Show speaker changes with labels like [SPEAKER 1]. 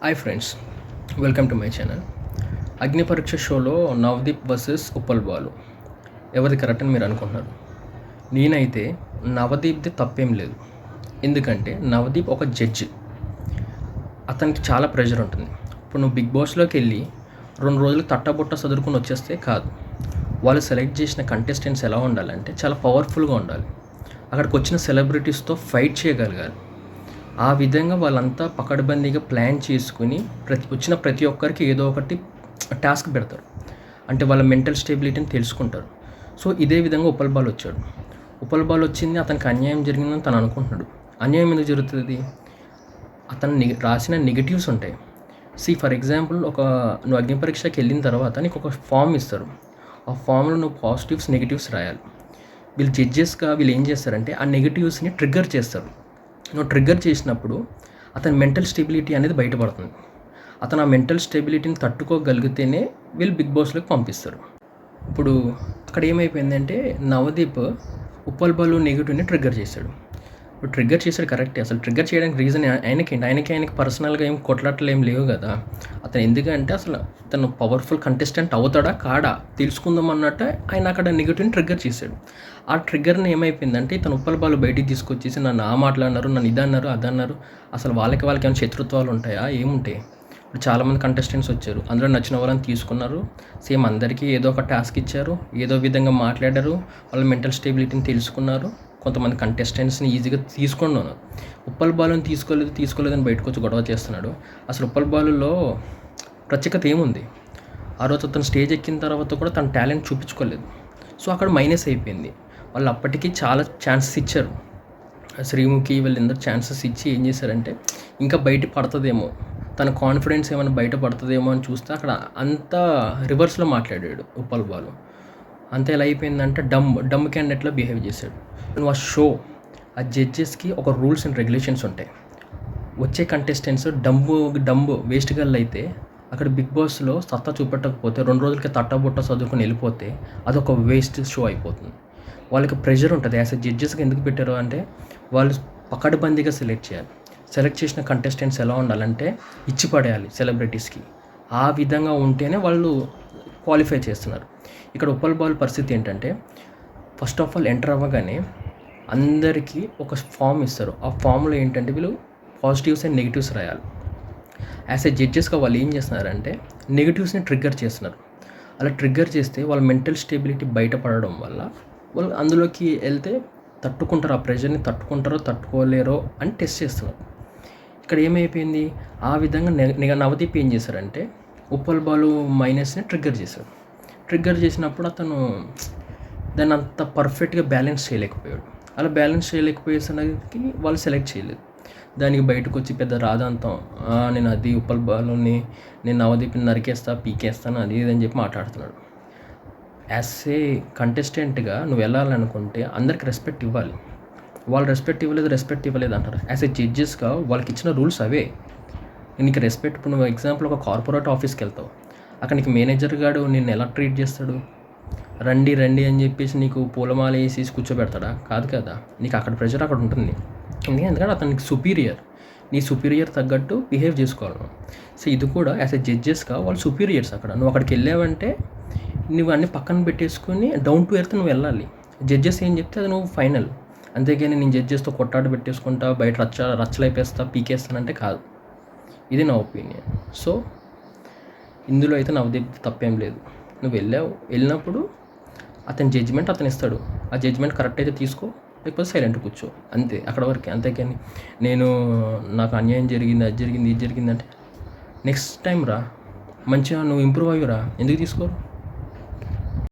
[SPEAKER 1] Hi friends, welcome to my channel. అగ్ని పరీక్ష షోలో నవదీప్ వర్సెస్ ఉప్పల్ బాలు ఎవరిది కరెక్ట్ అని మీరు అనుకుంటున్నారు. నేనైతే నవదీప్ది తప్పేం లేదు. ఎందుకంటే నవదీప్ ఒక జడ్జి, అతనికి చాలా ప్రెషర్ ఉంటుంది. ఇప్పుడు నువ్వు బిగ్ బాస్లోకి వెళ్ళి 2 రోజులు తట్టబుట్ట చదువుకుని వచ్చేస్తే కాదు. వాళ్ళు సెలెక్ట్ చేసిన కంటెస్టెంట్స్ ఎలా ఉండాలంటే చాలా పవర్ఫుల్గా ఉండాలి. అక్కడికి వచ్చిన సెలబ్రిటీస్తో ఫైట్ చేయగలగాలి. ఆ విధంగా వాళ్ళంతా పకడ్బందీగా ప్లాన్ చేసుకుని వచ్చిన ప్రతి ఒక్కరికి ఏదో ఒకటి టాస్క్ పెడతారు. అంటే వాళ్ళ మెంటల్ స్టెబిలిటీని తెలుసుకుంటారు. సో ఇదే విధంగా ఉప్పల్ బాలు వచ్చాడు. ఉప్పల్ బాలు వచ్చింది, అతనికి అన్యాయం జరిగిందని తను అనుకుంటున్నాడు. అన్యాయం ఎందుకు జరుగుతుంది? అతను రాసిన నెగిటివ్స్ ఉంటాయి. ఫర్ ఎగ్జాంపుల్, నువ్వు అగ్ని పరీక్షకి వెళ్ళిన తర్వాత నీకు ఒక ఫామ్ ఇస్తారు. ఆ ఫామ్లో నువ్వు పాజిటివ్స్ నెగిటివ్స్ రాయాలి. వీళ్ళు జడ్జెస్గా వీళ్ళు ఏం చేస్తారంటే ఆ నెగిటివ్స్ని ట్రిగ్గర్ చేస్తారు. నువ్వు ట్రిగ్గర్ చేసినప్పుడు అతని మెంటల్ స్టెబిలిటీ అనేది బయటపడుతుంది. అతను ఆ మెంటల్ స్టెబిలిటీని తట్టుకోగలిగితేనే వీళ్ళు బిగ్ బాస్లోకి పంపిస్తారు. ఇప్పుడు అక్కడ ఏమైపోయిందంటే నవదీప్ ఉప్పల్ బాలు నెగిటివ్ని ట్రిగ్గర్ చేశాడు. ఇప్పుడు ట్రిగ్గర్ చేశాడు కరెక్టే. అసలు ట్రిగ్గర్ చేయడానికి రీజన్ ఆయనకి పర్సనల్గా ఏం కొట్లాటలు ఏం లేవు కదా. అతను ఎందుకంటే అసలు తను పవర్ఫుల్ కంటెస్టెంట్ అవుతాడా కాడా తెలుసుకుందాం అన్నట్టు ఆయన అక్కడ నెగిటివ్ని ట్రిగ్గర్ చేశాడు. ఆ ట్రిగ్గర్ని ఏమైపోయిందంటే తను ఉప్పల్ బాలు బయటికి తీసుకొచ్చేసి నన్ను మాట్లాడినారు, నన్ను ఇదన్నారు అదన్నారు. అసలు వాళ్ళకి ఏమైనా శత్రుత్వాలు ఉంటాయా? ఏముంటాయి? ఇప్పుడు చాలామంది కంటెస్టెంట్స్ వచ్చారు, అందులో నచ్చిన వాళ్ళని తీసుకున్నారు. సేమ్ అందరికీ ఏదో ఒక టాస్క్ ఇచ్చారు, ఏదో విధంగా మాట్లాడారు, వాళ్ళ మెంటల్ స్టెబిలిటీని తెలుసుకున్నారు. కొంతమంది కంటెస్టెంట్స్ని ఈజీగా తీసుకున్నాను. ఉప్పల్ బాలుని తీసుకోలేదని బయటకు వచ్చి గొడవ చేస్తున్నాడు. అసలు ఉప్పల్ బాలులో ప్రత్యేకత ఏముంది? ఆ రోజు అతను స్టేజ్ ఎక్కిన తర్వాత కూడా తన టాలెంట్ చూపించుకోలేదు. సో అక్కడ మైనస్ అయిపోయింది. వాళ్ళు అప్పటికీ చాలా ఛాన్సెస్ ఇచ్చారు. శ్రీముఖి వీళ్ళందరూ ఛాన్సెస్ ఇచ్చి ఏం చేశారంటే ఇంకా బయట పడుతుందేమో, తన కాన్ఫిడెన్స్ ఏమైనా బయట పడుతుందేమో అని చూస్తే అక్కడ అంతా రివర్స్లో మాట్లాడాడు ఉప్పల్ బాలు. అంతే ఎలా అయిపోయిందంటే డమ్ క్యాండిడేట్లో బిహేవ్ చేశాడు. నువ్వు ఆ జడ్జెస్కి ఒక రూల్స్ అండ్ రెగ్యులేషన్స్ ఉంటాయి. వచ్చే కంటెస్టెంట్స్ డంబు వేస్ట్ గర్ల్ అయితే అక్కడ బిగ్ బాస్లో సత్తా చూపెట్టకపోతే 2 రోజులకి తట్టబుట్ట చదువుకుని వెళ్ళిపోతే అదొక వేస్ట్ షో అయిపోతుంది. వాళ్ళకి ప్రెషర్ ఉంటుంది. యాజ్ ఎ జడ్జెస్కి ఎందుకు పెట్టారు అంటే వాళ్ళు పకడ్బందీగా సెలెక్ట్ చేయాలి. సెలెక్ట్ చేసిన కంటెస్టెంట్స్ ఎలా ఉండాలంటే ఇచ్చి పడేయాలి సెలబ్రిటీస్కి. ఆ విధంగా ఉంటేనే వాళ్ళు క్వాలిఫై చేస్తున్నారు. ఇక్కడ ఉప్పల్ బాల్ పరిస్థితి ఏంటంటే ఫస్ట్ ఆఫ్ ఆల్ ఎంటర్ అవ్వగానే అందరికీ ఒక ఫామ్ ఇస్తారు. ఆ ఫామ్లో ఏంటంటే వీళ్ళు పాజిటివ్స్ అండ్ నెగిటివ్స్ రాయాలి. యాజ్ ఎ జడ్జెస్గా వాళ్ళు ఏం చేస్తున్నారంటే నెగిటివ్స్ని ట్రిగ్గర్ చేస్తున్నారు. అలా ట్రిగ్గర్ చేస్తే వాళ్ళ మెంటల్ స్టెబిలిటీ బయటపడడం వల్ల వాళ్ళు అందులోకి వెళ్తే తట్టుకుంటారు, ఆ ప్రెషర్ని తట్టుకోలేరో అని టెస్ట్ చేస్తున్నారు. ఇక్కడ ఏమైపోయింది, ఆ విధంగా నవదీప్ ఏం చేశారంటే ఉప్పల్ బాలు మైనస్ని ట్రిగ్గర్ చేశాడు. ట్రిగ్గర్ చేసినప్పుడు అతను దాన్ని అంత పర్ఫెక్ట్గా బ్యాలెన్స్ చేయలేకపోయాడు. అలా బ్యాలెన్స్ చేయలేకపోయేసరికి వాళ్ళు సెలెక్ట్ చేయలేదు. దానికి బయటకు వచ్చి పెద్ద రాధాంతం, నేను అది ఉప్పల్ బాలుని నేను నవదీప్ని నరికేస్తా పీకేస్తాను అది ఇది అని చెప్పి మాట్లాడుతున్నాడు. యాజ్ ఏ కంటెస్టెంట్గా నువ్వు వెళ్ళాలనుకుంటే అందరికి రెస్పెక్ట్ ఇవ్వాలి. వాళ్ళు రెస్పెక్ట్ ఇవ్వలేదు అంటారు. యాజ్ ఏ జడ్జెస్గా వాళ్ళకి ఇచ్చిన రూల్స్ అవే. నీకు రెస్పెక్ట్, ఇప్పుడు నువ్వు ఎగ్జాంపుల్ ఒక కార్పొరేట్ ఆఫీస్కి వెళ్తావు, అక్కడ నీకు మేనేజర్ గాడు నిన్ను ఎలా ట్రీట్ చేస్తాడు? రండి అని చెప్పేసి నీకు పూలమాల వేసి కూర్చోబెడతాడా? కాదు కదా. నీకు అక్కడ ప్రెషర్ అక్కడ ఉంటుంది. ఎందుకంటే అతనికి సుపీరియర్, నీ సుపీరియర్ తగ్గట్టు బిహేవ్ చేసుకోవాలి. సో ఇది కూడా యాజ్ ఎ జడ్జెస్గా వాళ్ళు సుపీరియర్స్. అక్కడ నువ్వు అక్కడికి వెళ్ళావంటే నువ్వు అన్నీ పక్కన పెట్టేసుకొని డౌన్ టు ఎర్త్ నువ్వు వెళ్ళాలి. జడ్జెస్ ఏం చెప్తే అది నువ్వు ఫైనల్. అంతేగాని నేను జడ్జెస్తో కొట్టాట పెట్టేసుకుంటా, బయట రచ్చలైపేస్తా పీకేస్తానంటే కాదు. ఇది నా ఒపీనియన్. సో ఇందులో అయితే నవదీప్ తప్పేం లేదు. నువ్వు వెళ్ళినప్పుడు అతని జడ్జిమెంట్ అతను ఇస్తాడు. ఆ జడ్జిమెంట్ కరెక్ట్ అయితే తీసుకో, లేకపోతే సైలెంట్ కూర్చో, అంతే. అక్కడ వరకే. అంతేకాని నాకు అన్యాయం జరిగింది, అది జరిగింది, ఇది జరిగింది అంటే నెక్స్ట్ టైం రా, మంచిగా నువ్వు ఇంప్రూవ్ అయ్యిరా. ఎందుకు తీసుకోరు?